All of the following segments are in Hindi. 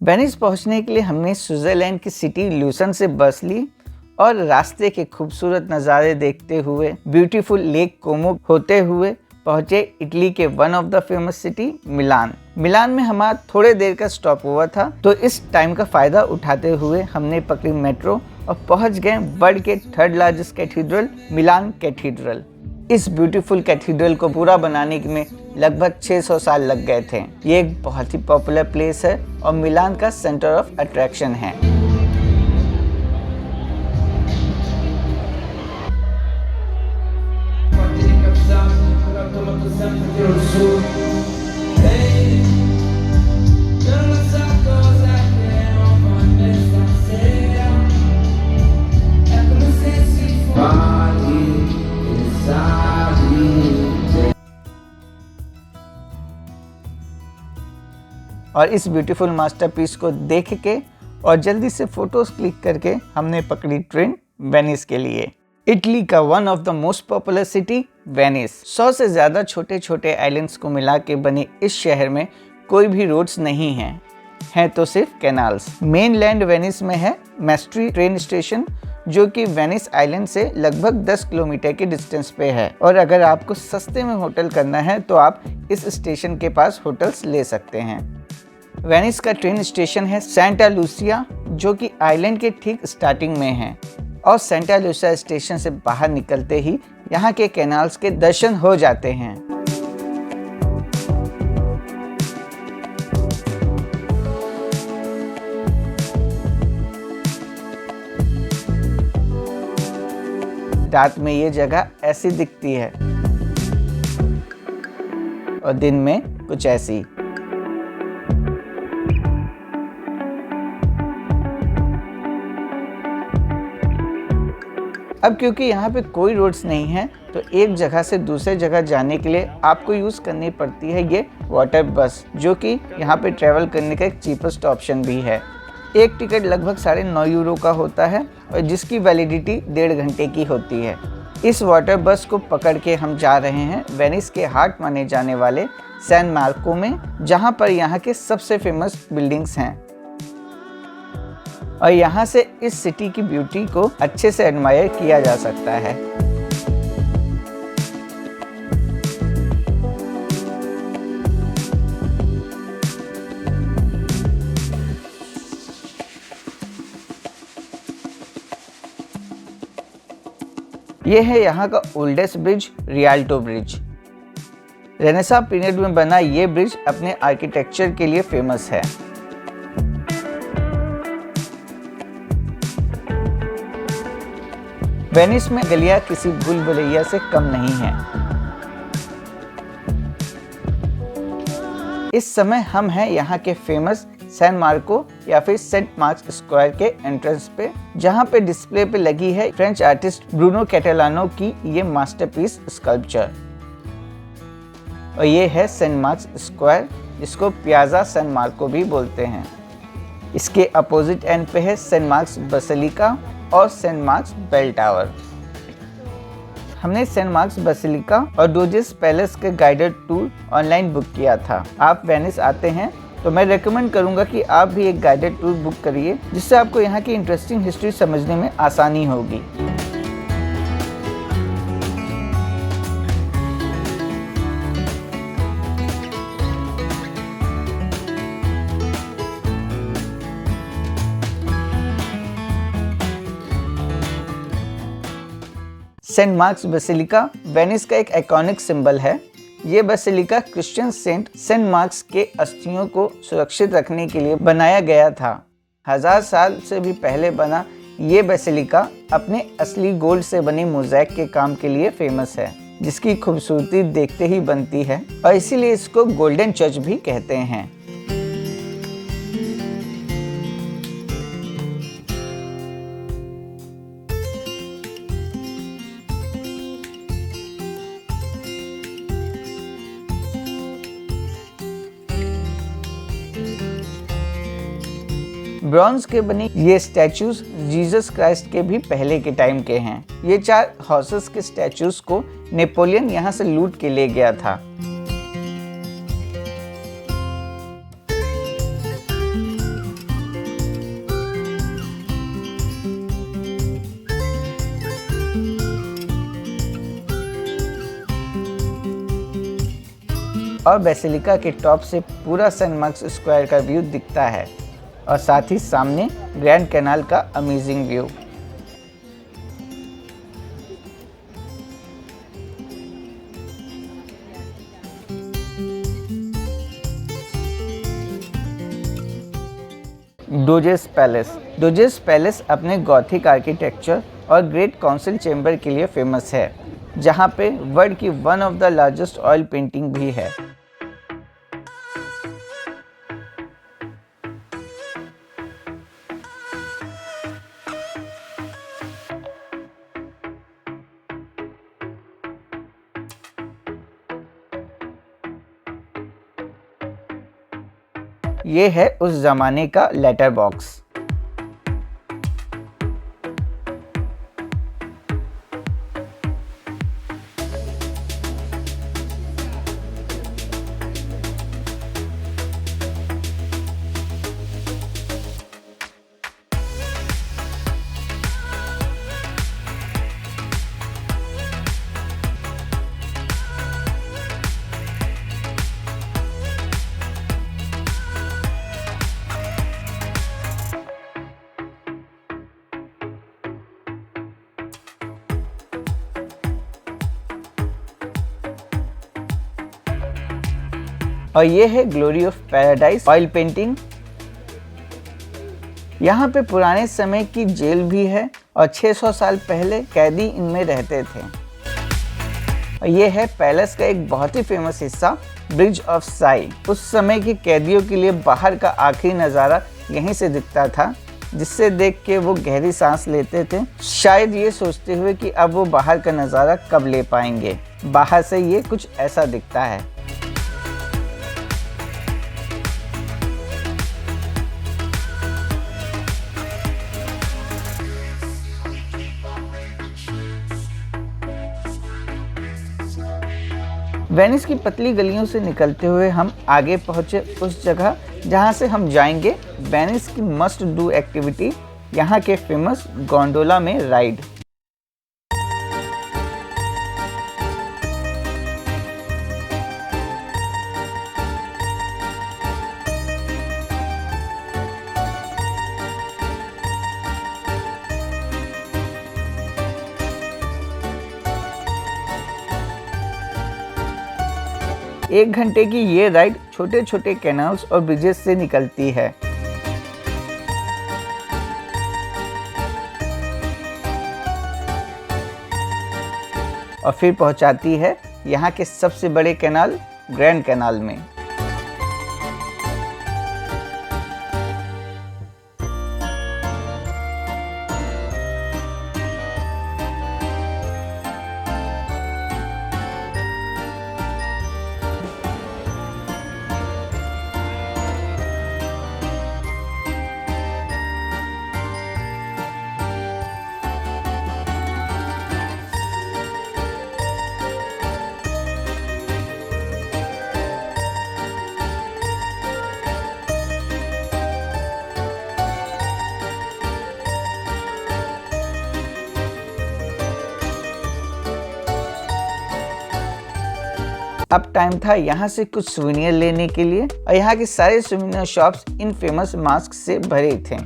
वेनिस पहुंचने के लिए हमने स्विट्जरलैंड की सिटी ल्यूसन से बस ली और रास्ते के खूबसूरत नज़ारे देखते हुए ब्यूटीफुल लेक कोमो होते हुए पहुंचे इटली के one of the famous city Milan. Milan में हमारा थोड़े देर का स्टॉप हुआ था, तो इस टाइम का फ़ायदा उठाते हुए हमने पकड़ी मेट्रो और पहुंच गए वर्ल्ड के थर्ड लार्जेस्ट कैथीड्रल मिलान कैथीड्रल। इस ब्यूटीफुल कैथीड्रल को पूरा बनाने में लगभग 600 साल लग गए थे। ये एक बहुत ही पॉपुलर प्लेस है और मिलान का सेंटर ऑफ अट्रैक्शन है। और इस ब्यूटीफुल मास्टरपीस को देख के और जल्दी से फोटोज क्लिक करके हमने पकड़ी ट्रेन वेनिस के लिए। इटली का one of the most popular city Venice. 100 से ज़्यादा छोटे छोटे आइलैंड्स को मिला के बने इस शहर में कोई भी रोड्स नहीं हैं तो सिर्फ कैनाल्स। मेन लैंड वेनिस में है मेस्ट्री ट्रेन स्टेशन, जो कि वेनिस आइलैंड से लगभग 10 किलोमीटर के डिस्टेंस पे है। और अगर आपको सस्ते में होटल करना है तो आप इस स्टेशन के पास होटल्स ले सकते हैं। वेनिस का ट्रेन स्टेशन है सेंटा लूसिया, जो कि आइलैंड के ठीक स्टार्टिंग में है। और सेंटा लूसिया स्टेशन से बाहर निकलते ही यहाँ के कैनाल्स के दर्शन हो जाते हैं। रात में ये जगह ऐसी दिखती है और दिन में कुछ ऐसी। अब क्योंकि यहाँ पे कोई रोड्स नहीं है, तो एक जगह से दूसरे जगह जाने के लिए आपको यूज़ करनी पड़ती है ये वाटर बस, जो कि यहाँ पे ट्रैवल करने का एक चीपेस्ट ऑप्शन भी है। एक टिकट लगभग 9.5 यूरो का होता है और जिसकी वैलिडिटी 1.5 घंटे की होती है। इस वाटर बस को पकड़ के हम जा रहे हैं वेनिस के हार्ट माने जाने वाले सैन मार्को में, जहाँ पर यहाँ के सबसे फेमस बिल्डिंग्स हैं। और यहाँ से इस सिटी की ब्यूटी को अच्छे से एडमायर किया जा सकता है। ये है यहाँ का oldest bridge, Rialto bridge. Renaissance period में बना ये ब्रिज अपने आर्किटेक्चर के लिए फेमस है। वेनिस में गलियां किसी भूल-भुलैया से कम नहीं हैं। इस समय हम हैं यहाँ के फेमस सैन मार्को या फिर सेंट मार्क्स स्क्वायर के एंट्रेंस पे, जहाँ पे डिस्प्ले पे लगी है फ्रेंच आर्टिस्ट ब्रूनो कैटेलानो की ये मास्टरपीस स्कल्पचर। और ये है सेंट मार्क्स स्क्वायर, जिसको पियाजा सैन मार्को भी बोलते हैं। इसके अपोजिट एंड पे है सेंट मार्क्स बेसिलिका और सेंट मार्क्स बेल टावर। हमने सेंट मार्क्स बेसिलिका और डोजेस पैलेस के गाइडेड टूर ऑनलाइन बुक किया था। आप वेनिस आते हैं तो मैं रेकमेंड करूंगा कि आप भी एक गाइडेड टूर बुक करिए, जिससे आपको यहाँ की इंटरेस्टिंग हिस्ट्री समझने में आसानी होगी। सेंट मार्क्स बेसिलिका वेनिस का एक आइकॉनिक सिंबल है। ये बेसिलिका क्रिश्चियन सेंट मार्क्स के अस्थियों को सुरक्षित रखने के लिए बनाया गया था। 1000 साल से भी पहले बना ये बेसिलिका अपने असली गोल्ड से बनी मोज़ेक के काम के लिए फेमस है, जिसकी खूबसूरती देखते ही बनती है और इसीलिए इसको गोल्डन चर्च भी कहते हैं। ब्रॉन्ज के बने ये स्टैचूज जीसस क्राइस्ट के भी पहले के टाइम के हैं। ये 4 हॉर्सेस के स्टैचूज को नेपोलियन यहाँ से लूट के ले गया था। और बेसिलिका के टॉप से पूरा सेंट मार्क्स स्क्वायर का व्यू दिखता है और साथ ही सामने ग्रैंड कैनाल का अमेजिंग व्यू। डोजेस पैलेस अपने गॉथिक आर्किटेक्चर और ग्रेट काउंसिल चैम्बर के लिए फेमस है, जहां पे वर्ल्ड की one of the largest oil painting भी है। ये है उस जमाने का लेटर बॉक्स। और ये है glory of paradise oil painting. यहाँ पे पुराने समय की जेल भी है और 600 साल पहले कैदी इनमें रहते थे। और ये है पैलेस का एक बहुत ही फेमस हिस्सा, ब्रिज ऑफ साई। उस समय के कैदियों के लिए बाहर का आखिरी नज़ारा यहीं से दिखता था, जिससे देख के वो गहरी सांस लेते थे, शायद ये सोचते हुए कि अब वो बाहर का नज़ारा कब ले पाएंगे। बाहर से ये कुछ ऐसा दिखता है। वेनिस की पतली गलियों से निकलते हुए हम आगे पहुंचे उस जगह जहां से हम जाएंगे वेनिस की मस्ट डू एक्टिविटी, यहां के फेमस गोंडोला में राइड। एक घंटे की ये राइड छोटे छोटे कैनाल्स और ब्रिजेस से निकलती है। और फिर पहुंचाती है यहाँ के सबसे बड़े कैनाल ग्रैंड कैनाल में। अब टाइम था यहाँ से कुछ सुवेनियर लेने के लिए और यहाँ के सारे सुवेनियर शॉप्स इन फेमस मास्क से भरे थे।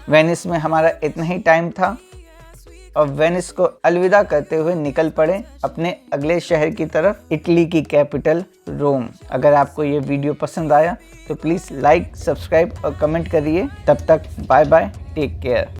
वेनिस में हमारा इतना ही टाइम था और वेनिस को अलविदा करते हुए निकल पड़े अपने अगले शहर की तरफ, इटली की कैपिटल रोम। अगर आपको ये वीडियो पसंद आया तो प्लीज़ लाइक, सब्सक्राइब और कमेंट करिए। तब तक बाय बाय, टेक केयर।